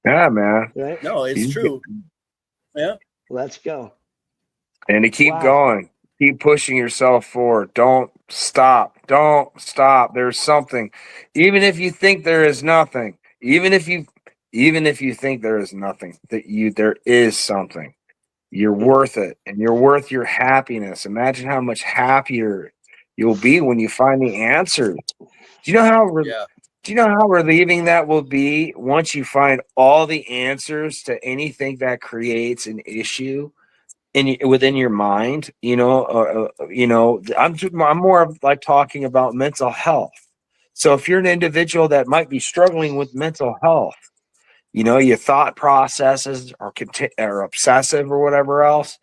Speaker 4: Yeah, man.
Speaker 3: Right?
Speaker 1: No, it's true. Yeah.
Speaker 3: Let's go.
Speaker 4: And to keep going. Keep pushing yourself forward. Don't stop. Don't stop. There's something. Even if you think there is nothing, even if you think there is nothing, there is something. You're worth it, and you're worth your happiness. Imagine how much happier you'll be when you find the answers. Do you know how relieving that will be once you find all the answers to anything that creates an issue within your mind? I'm more of like talking about mental health. So if you're an individual that might be struggling with mental health, your thought processes are obsessive or whatever else,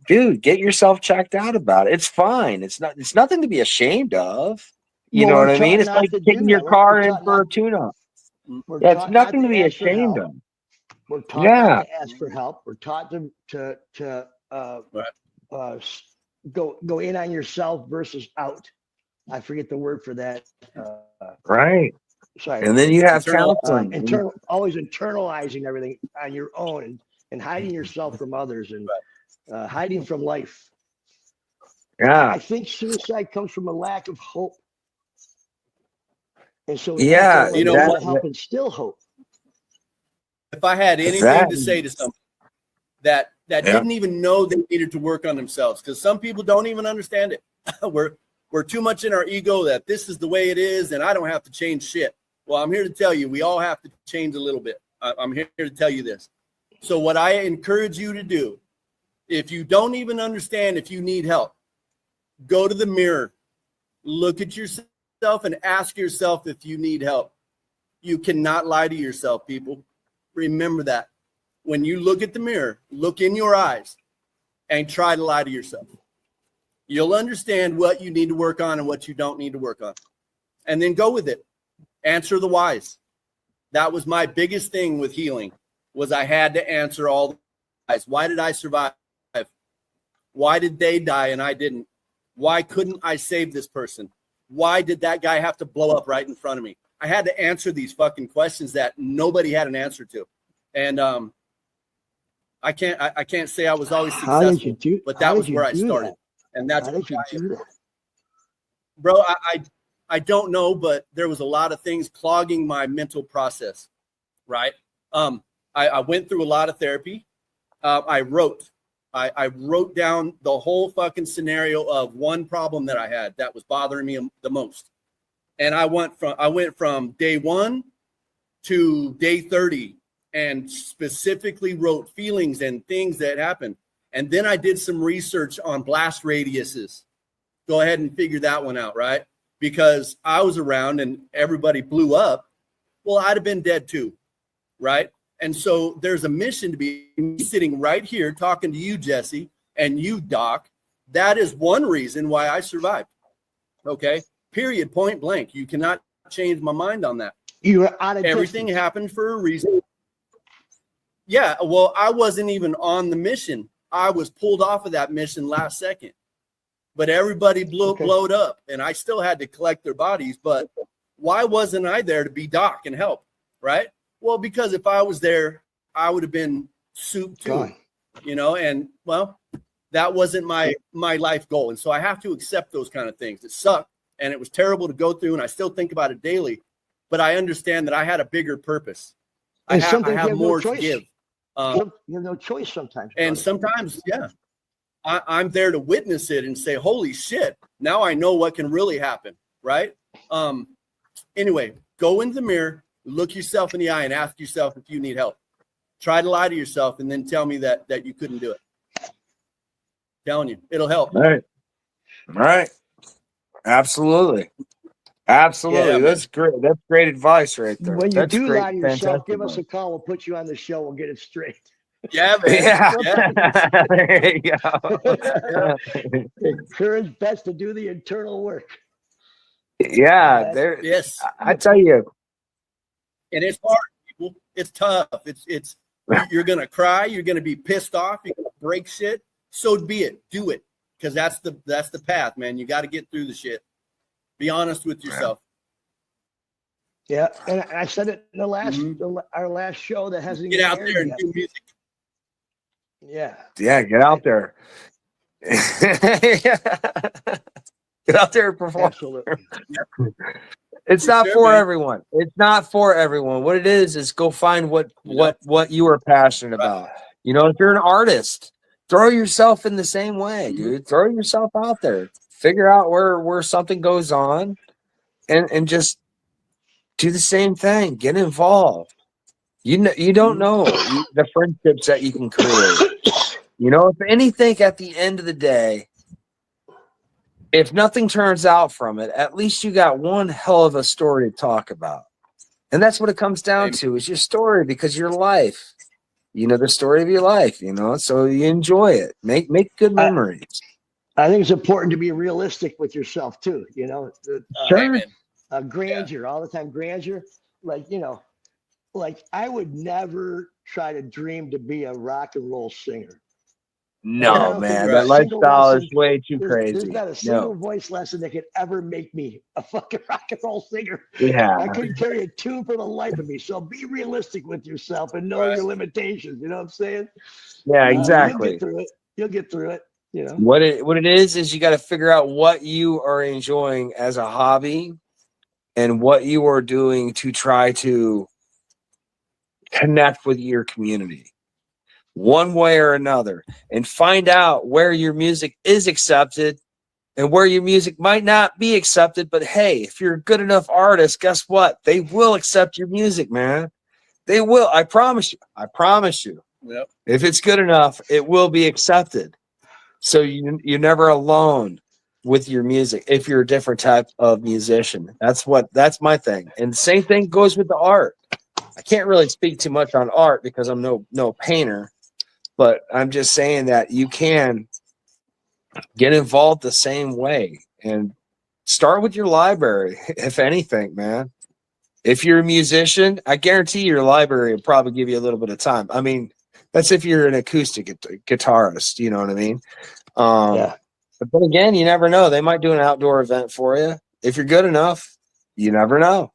Speaker 4: dude, get yourself checked out about it. It's fine. It's nothing to be ashamed of. You know what I mean? It's like taking your car in for a tune-up. Yeah, it's nothing to be ashamed of.
Speaker 3: We're taught not to ask for help. We're taught to go in on yourself versus out. I forget the word for that.
Speaker 4: Right.
Speaker 3: Sorry.
Speaker 4: And then you have counseling.
Speaker 3: Always internalizing everything on your own and hiding yourself from others and hiding from life.
Speaker 4: Yeah.
Speaker 3: I think suicide comes from a lack of hope. And so help instill hope.
Speaker 1: If I had anything to say to somebody that didn't even know they needed to work on themselves, because some people don't even understand it. We're too much in our ego that this is the way it is and I don't have to change shit. Well, I'm here to tell you, we all have to change a little bit. I'm here to tell you this. So what I encourage you to do, if you don't even understand if you need help, go to the mirror, look at yourself and ask yourself if you need help. You cannot lie to yourself, people. Remember that. When you look at the mirror, look in your eyes and try to lie to yourself. You'll understand what you need to work on and what you don't need to work on. And then go with it. Answer the whys. That was my biggest thing with healing, was I had to answer all the whys. Why did I survive? Why did they die and I didn't? Why couldn't I save this person? Why did that guy have to blow up right in front of me? I had to answer these fucking questions that nobody had an answer to. And I can't say I was always successful, but that was where I started. And that's what I did. Bro, I don't know, but there was a lot of things clogging my mental process, right? I went through a lot of therapy. I wrote down the whole fucking scenario of one problem that I had that was bothering me the most. And I went from day 1 to day 30 and specifically wrote feelings and things that happened. And then I did some research on blast radiuses. Go ahead and figure that one out, right? Because I was around and everybody blew up. Well, I'd have been dead too, right? And so there's a mission to be sitting right here talking to you, Jesse, and you, Doc. That is one reason why I survived. Okay? Period, point blank. You cannot change my mind on that.
Speaker 3: You were out of
Speaker 1: everything
Speaker 3: distance.
Speaker 1: happened for a reason. Yeah, well, I wasn't even on the mission. I was pulled off of that mission last second. But everybody blowed up, and I still had to collect their bodies. But why wasn't I there to be Doc and help, right? Well, because if I was there, I would have been soup too, and well, that wasn't my life goal. And so I have to accept those kind of things. It sucked, and it was terrible to go through, and I still think about it daily. But I understand that I had a bigger purpose. I have more to give.
Speaker 3: You have no choice sometimes.
Speaker 1: And sometimes, I'm there to witness it and say, holy shit, now I know what can really happen, right? Anyway, Go in the mirror, look yourself in the eye, and ask yourself if you need help. Try to lie to yourself and then tell me that you couldn't do it. I'm telling you, it'll help.
Speaker 4: Right. Absolutely. Absolutely.
Speaker 1: Yeah,
Speaker 4: That's great. That's great advice right there.
Speaker 3: When you
Speaker 4: That's
Speaker 3: do
Speaker 4: great.
Speaker 3: lie to yourself, give us
Speaker 4: advice.
Speaker 3: a call. We'll put you on the show. We'll get it straight.
Speaker 1: Yeah, man.
Speaker 4: Yeah. There you go.
Speaker 3: Encourage best to do the internal work.
Speaker 4: Yeah. There.
Speaker 1: Yes.
Speaker 4: I tell you.
Speaker 1: And it's hard, people. It's tough. It's you're gonna cry, you're gonna be pissed off, you're gonna break shit. So be it. Do it. Because that's the path, man. You got to get through the shit. Be honest with yourself.
Speaker 3: Yeah, and I said it in the last our last show that hasn't
Speaker 1: Get
Speaker 3: even
Speaker 1: out
Speaker 3: aired
Speaker 1: there and
Speaker 3: yet.
Speaker 1: do music.
Speaker 3: Yeah.
Speaker 4: Yeah. Get out there. Get out there and perform.
Speaker 3: Absolutely.
Speaker 4: It's
Speaker 1: For
Speaker 4: not
Speaker 1: sure,
Speaker 4: for
Speaker 1: man.
Speaker 4: everyone. It's not for everyone. What it is go find what you are passionate about. You know, if you're an artist, throw yourself in the same way, dude. Throw yourself out there. Figure out where something goes on and just do the same thing. Get involved. You don't know the friendships that you can create. You know, if anything, at the end of the day, if nothing turns out from it, at least you got one hell of a story to talk about. And that's what it comes down to, is your story, because your life, you know, the story of your life, you know, so you enjoy it. Make good memories.
Speaker 3: I think it's important to be realistic with yourself too. You know,
Speaker 4: Sure.
Speaker 3: grandeur, all the time grandeur. Like, you know, like I would never try to dream to be a rock and roll singer.
Speaker 4: No,
Speaker 3: Yeah,
Speaker 4: man,
Speaker 3: right.
Speaker 4: that lifestyle is
Speaker 3: Lesson.
Speaker 4: way too
Speaker 3: There's
Speaker 4: crazy.
Speaker 3: not a single voice lesson that could ever make me a fucking rock and roll singer.
Speaker 4: Yeah.
Speaker 3: I couldn't carry a tune for the life of me. So be realistic with yourself and know your limitations. You know what I'm saying?
Speaker 4: Yeah, exactly.
Speaker 3: You'll get through it. You'll get through it. You know
Speaker 4: what it is you got to figure out what you are enjoying as a hobby and what you are doing to try to connect with your community one way or another, and find out where your music is accepted and where your music might not be accepted. But hey, if you're a good enough artist, guess what? They will accept your music, man. They will. I promise you. I promise you.
Speaker 1: Yep.
Speaker 4: If it's good enough, it will be accepted. So you're never alone with your music if you're a different type of musician. That's my thing. And the same thing goes with the art. I can't really speak too much on art because I'm no painter, but I'm just saying that you can get involved the same way and start with your library, if anything, man. If you're a musician, I guarantee your library will probably give you a little bit of time. I mean, that's if you're an acoustic guitarist, you know what I mean? But then again, you never know. They might do an outdoor event for you. If you're good enough, you never know.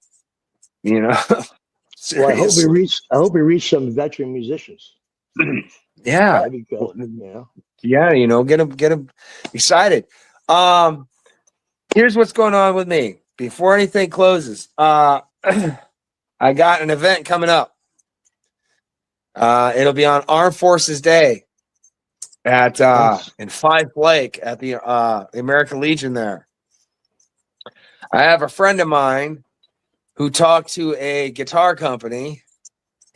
Speaker 4: You know?
Speaker 3: Well, I hope we reach some veteran musicians.
Speaker 4: Yeah.
Speaker 3: That'd be good. Yeah.
Speaker 4: Yeah, you know, get them excited. Here's what's going on with me. Before anything closes, I got an event coming up. It'll be on Armed Forces Day at in Five Lake at the American Legion there. I have a friend of mine who talked to a guitar company,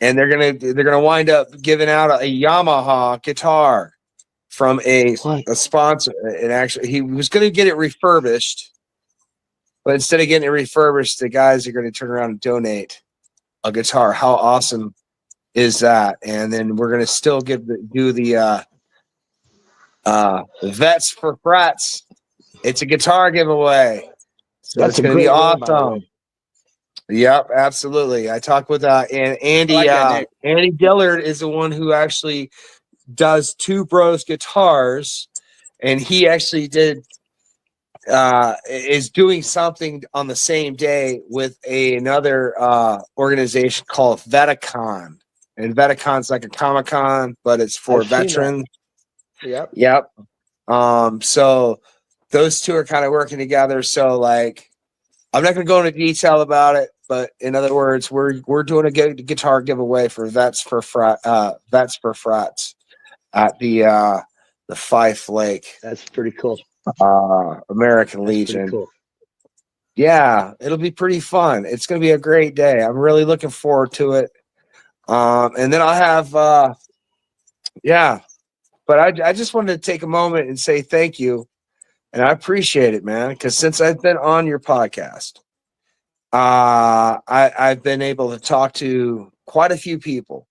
Speaker 4: and they're gonna wind up giving out a Yamaha guitar from a sponsor. And actually, he was going to get it refurbished, but instead of getting it refurbished, the guys are going to turn around and donate a guitar. How awesome is that? And then we're going to still do the Vets for Frats. It's a guitar giveaway, so it's going to be awesome. Yep, absolutely. I talked with and Andy. Andy Dillard is the one who actually does Two Bros Guitars, and he actually is doing something on the same day with another organization called Veticon. And Veticon's like a Comic-Con, but it's for veterans. Yep. So those two are kind of working together. So like, I'm not going to go into detail about it, but in other words, we're doing a guitar giveaway for Vets for Frats at the Five Lake.
Speaker 3: That's pretty cool.
Speaker 4: American Legion.
Speaker 3: Cool.
Speaker 4: yeah, it'll be pretty fun. It's going to be a great day. I'm really looking forward to it. And then I'll have, yeah, but I just wanted to take a moment and say thank you. And I appreciate it, man, because since I've been on your podcast, I've been able to talk to quite a few people,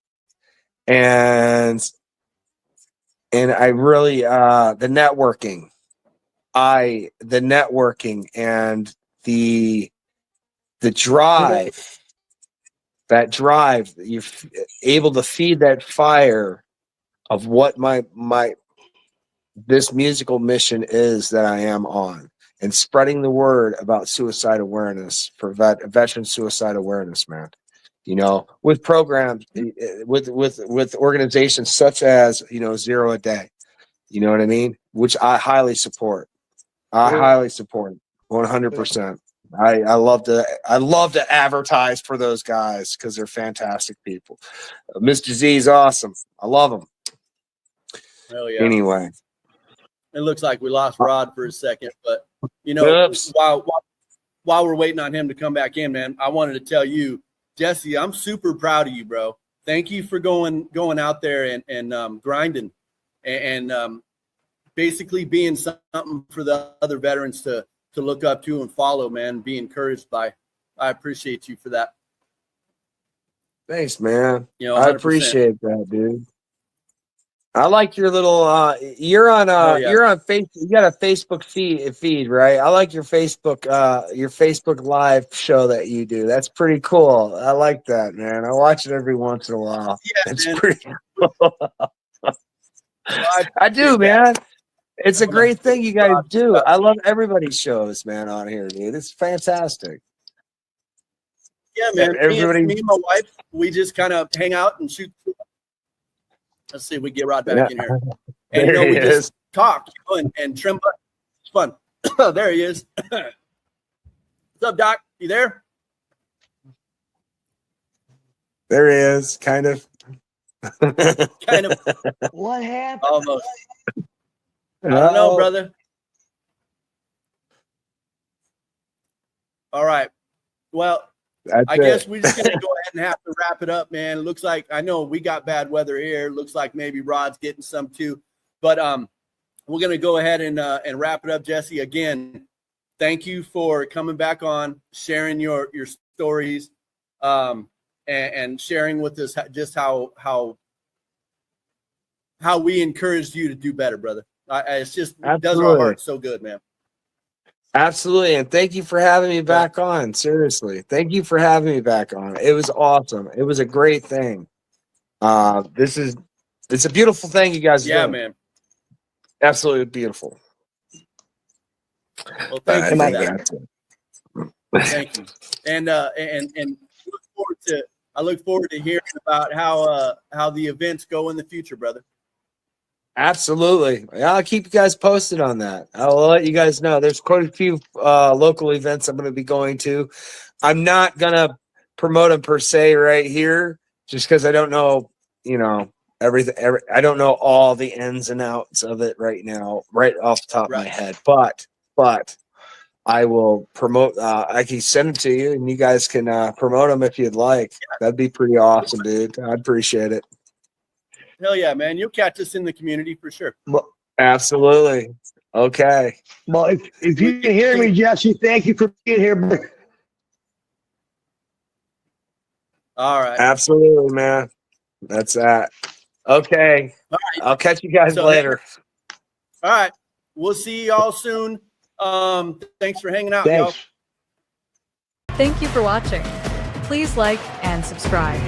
Speaker 4: and I really the networking and the drive, that drive, you're able to feed that fire of what this musical mission is that I am on, and spreading the word about suicide awareness for veteran suicide awareness, man. You know, with programs, with organizations such as, you know, Zero a Day, you know what I mean? Which I highly support. I highly support 100%. I love to advertise for those guys because they're fantastic people. Mr. Z is awesome. I love him.
Speaker 1: Hell yeah.
Speaker 4: Anyway.
Speaker 1: It looks like we lost Rod for a second, but you know, while we're waiting on him to come back in, man, I wanted to tell you, Jesse, I'm super proud of you, bro. Thank you for going out there and grinding and basically being something for the other veterans to look up to and follow, man, be encouraged by. I appreciate you for that.
Speaker 4: Thanks, man.
Speaker 1: You know,
Speaker 4: I appreciate that, dude. I like your little you're on Facebook. You got a Facebook feed, right? I like your Facebook live show that you do. That's pretty cool. I like that, man. I watch it every once in a while.
Speaker 1: Yeah,
Speaker 4: it's
Speaker 1: man.
Speaker 4: Pretty cool. I do, man. It's a great thing you guys do. I love everybody's shows, man, on here, dude. It's fantastic.
Speaker 1: Yeah, man.
Speaker 4: Everybody,
Speaker 1: me and my wife, we just kind of hang out and shoot. Let's see if we get Rod back in here. And you know, we just talk and trim buttons. It's fun. There he is. What's up, Doc? You there?
Speaker 4: There he is, kind of.
Speaker 1: Kind of.
Speaker 3: What happened?
Speaker 1: Almost. I don't know, brother. All right. Well, I guess we're just going to go ahead and have to wrap it up, man. It looks like, I know we got bad weather here. Looks like maybe Rod's getting some too. But we're going to go ahead and wrap it up, Jesse. Again, thank you for coming back on, sharing your stories, and sharing with us just how we encouraged you to do better, brother. It's just, it does our heart so good, man.
Speaker 4: Absolutely. And thank you for having me back on. Seriously. Thank you for having me back on. It was awesome. It was a great thing. It's a beautiful thing you guys are doing.
Speaker 1: Man.
Speaker 4: Absolutely beautiful.
Speaker 1: Well, thank you for that. Thank you. And I look forward to hearing about how the events go in the future, brother.
Speaker 4: Absolutely. I'll keep you guys posted on that. I'll let you guys know. There's quite a few local events I'm going to be going to. I'm not going to promote them per se right here, just because I don't know, everything. I don't know all the ins and outs of it right now, right off the top of my head. But I will promote. I can send it to you, and you guys can promote them if you'd like. That'd be pretty awesome, dude. I'd appreciate it.
Speaker 1: Hell yeah, man. You'll catch us in the community for sure.
Speaker 3: Well,
Speaker 4: absolutely. Okay.
Speaker 3: Well, if you can hear me, Jesse, thank you for being here.
Speaker 1: All right.
Speaker 4: Absolutely, man. That's that. Okay. All right. I'll catch you guys later.
Speaker 1: All right. We'll see y'all soon. Thanks for hanging out, y'all.
Speaker 5: Thank you for watching. Please like and subscribe.